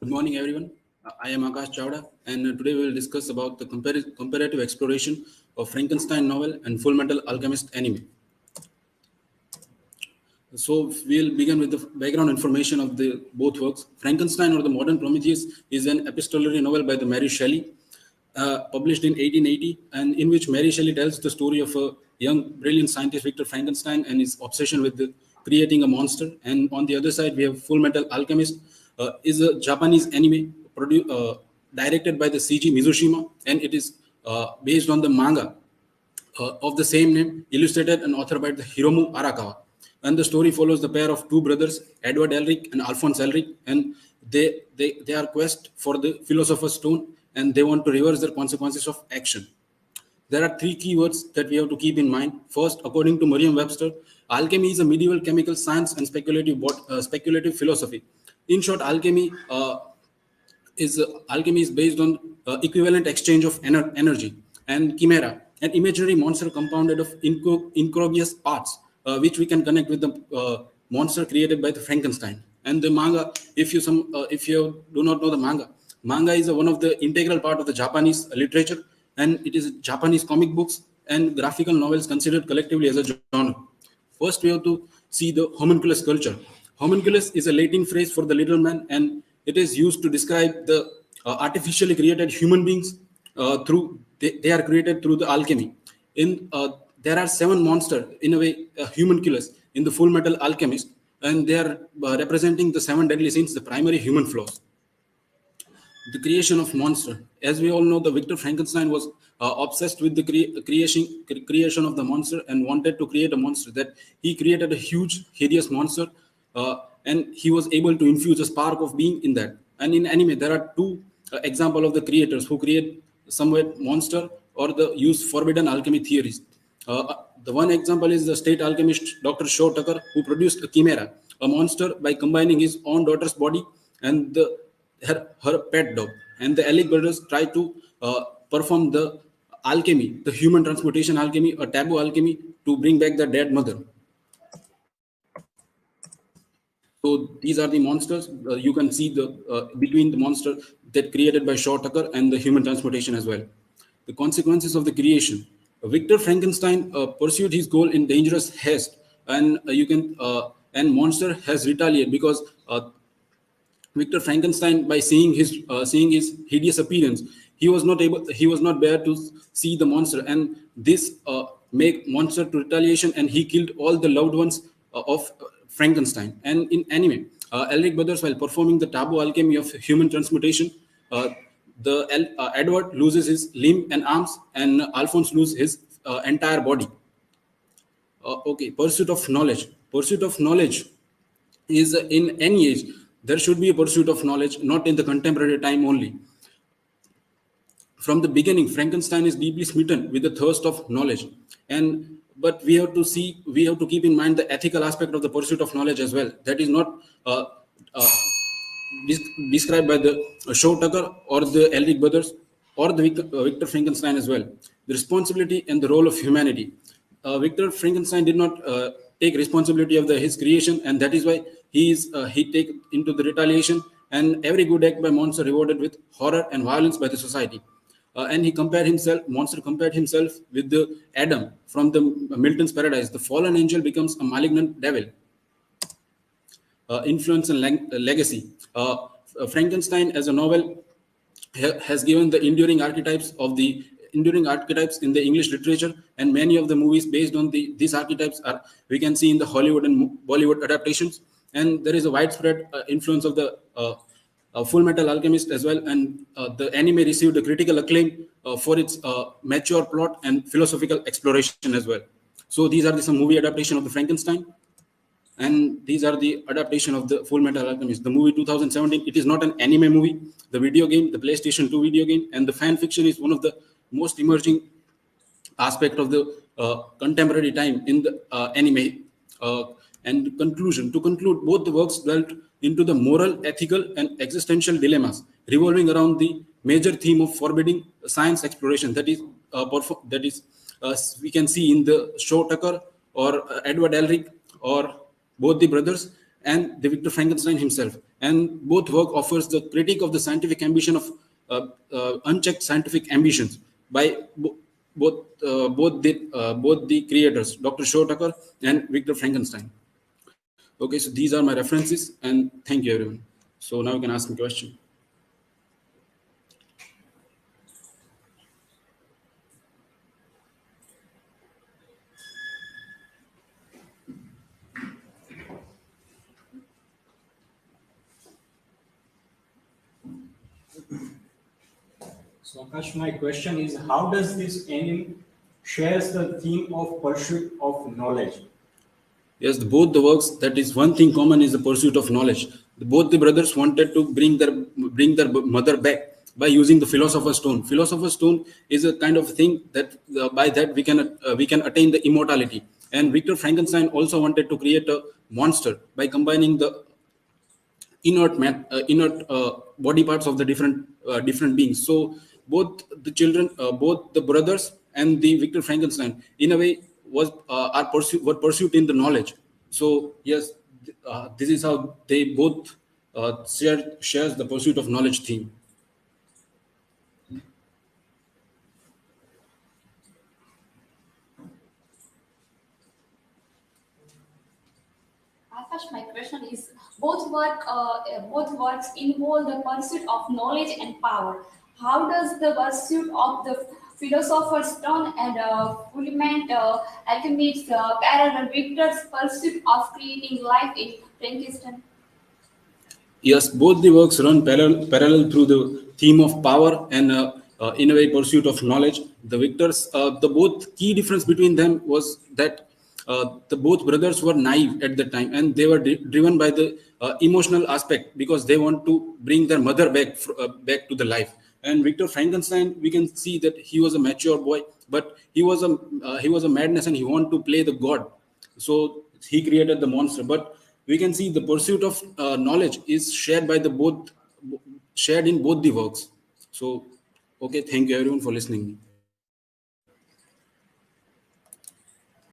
Good morning, everyone. I am Akash Chawda, and today we will discuss about the comparative exploration of Frankenstein novel and Fullmetal Alchemist anime. So we'll begin with the background information of the both works. Frankenstein or the Modern Prometheus is an epistolary novel by the Mary Shelley, published in 1880, and in which Mary Shelley tells the story of a young, brilliant scientist, Victor Frankenstein, and his obsession with creating a monster. And on the other side, we have Full Metal Alchemist, is a Japanese anime directed by the CG Mizushima, and it is based on the manga of the same name, illustrated and authored by the Hiromu Arakawa. And the story follows the pair of two brothers, Edward Elric and Alphonse Elric, and they are quest for the Philosopher's Stone, and they want to reverse the consequences of action. There are three keywords that we have to keep in mind. First, according to Merriam-Webster, alchemy is a medieval chemical science and speculative philosophy. In short, alchemy is based on equivalent exchange of energy and chimera, an imaginary monster compounded of incongruous parts, which we can connect with the monster created by the Frankenstein. And the manga, if you do not know the manga is one of the integral part of the Japanese literature, and it is Japanese comic books and graphical novels considered collectively as a genre. First, we have to see the homunculus culture. Homunculus is a Latin phrase for the little man, and it is used to describe the artificially created human beings they are created through the alchemy. There are 7 monsters in a way, homunculus in the Full Metal Alchemist, and they are representing the 7 deadly sins, the primary human flaws. The creation of monster. As we all know, the Victor Frankenstein was obsessed with the creation of the monster and wanted to create a monster. That he created a huge, hideous monster, and he was able to infuse a spark of being in that. And in anime, there are 2 examples of the creators who create somewhat monster or the use forbidden alchemy theories. The one example is the state alchemist Dr. Shaw Tucker, who produced a chimera, a monster, by combining his own daughter's body and her pet dog. And the Alec brothers try to perform the alchemy, the human transmutation alchemy, a taboo alchemy, to bring back the dead mother. So these are the monsters. You can see the between the monster that created by Shaw Tucker and the human transmutation as well. The consequences of the creation. Victor Frankenstein pursued his goal in dangerous haste, and and monster has retaliated because Victor Frankenstein, by seeing his hideous appearance, he was not there to see the monster, and this make monster to retaliation, and he killed all the loved ones of Frankenstein. And in anime, Elric brothers, while performing the taboo alchemy of human transmutation, Edward loses his limb and arms, and Alphonse loses his entire body. Pursuit of knowledge. Pursuit of knowledge is in any age. There should be a pursuit of knowledge, not in the contemporary time only. From the beginning, Frankenstein is deeply smitten with the thirst of knowledge, but we have to keep in mind the ethical aspect of the pursuit of knowledge as well. That is not described by the Shaw Tucker or the Elric brothers or the Victor Frankenstein as well. The responsibility and the role of humanity. Victor Frankenstein did not take responsibility of his creation, and that is why he take into the retaliation, and every good act by monster rewarded with horror and violence by the society. And monster compared himself with the Adam from the Milton's Paradise. The fallen angel becomes a malignant devil. Influence and legacy. Frankenstein as a novel has given the enduring archetypes in the English literature, and many of the movies based on these archetypes we can see in the Hollywood and Bollywood adaptations. And there is a widespread influence of the Full Metal Alchemist as well, and the anime received a critical acclaim for its mature plot and philosophical exploration as well. So these are some movie adaptation of the Frankenstein, and these are the adaptation of the Full Metal Alchemist. The movie 2017, it is not an anime movie. The video game, the PlayStation 2 video game, and the fan fiction is one of the most emerging aspect of the contemporary time in the anime. And to conclude, both the works dwelt into the moral, ethical, and existential dilemmas revolving around the major theme of forbidding science exploration. That is we can see in the Shaw Tucker or Edward Elric or both the brothers, and the Victor Frankenstein himself. And both work offers the critique of the scientific ambition of unchecked scientific ambitions by both the creators, Dr. Tucker and Victor Frankenstein. Okay, so these are my references, and thank you everyone. So now you can ask me a question. So, Akash, my question is, how does this anime shares the theme of pursuit of knowledge? Yes, both the works, that is one thing common is the pursuit of knowledge. Both the brothers wanted to bring their mother back by using the philosopher's stone. Philosopher's stone is a kind of thing that by that we can attain the immortality. And Victor Frankenstein also wanted to create a monster by combining the inert body parts of the different beings. So both the brothers and the Victor Frankenstein, in a way, were pursued in the knowledge. So yes, this is how they both shares the pursuit of knowledge theme. Akash, my question is both works involve the pursuit of knowledge and power. How does the pursuit of the philosopher's stone and Fullmetal Alchemist parallel Victor's pursuit of creating life in Frankenstein? Yes, both the works run parallel through the theme of power and in a way pursuit of knowledge. The victors, the both key difference between them was that the both brothers were naive at the time, and they were driven by the emotional aspect because they want to bring their mother back to the life. And Victor Frankenstein, we can see that he was a mature boy, but he was a madness, and he wanted to play the god. So he created the monster. But we can see the pursuit of knowledge is shared in both the works. So okay, thank you everyone for listening.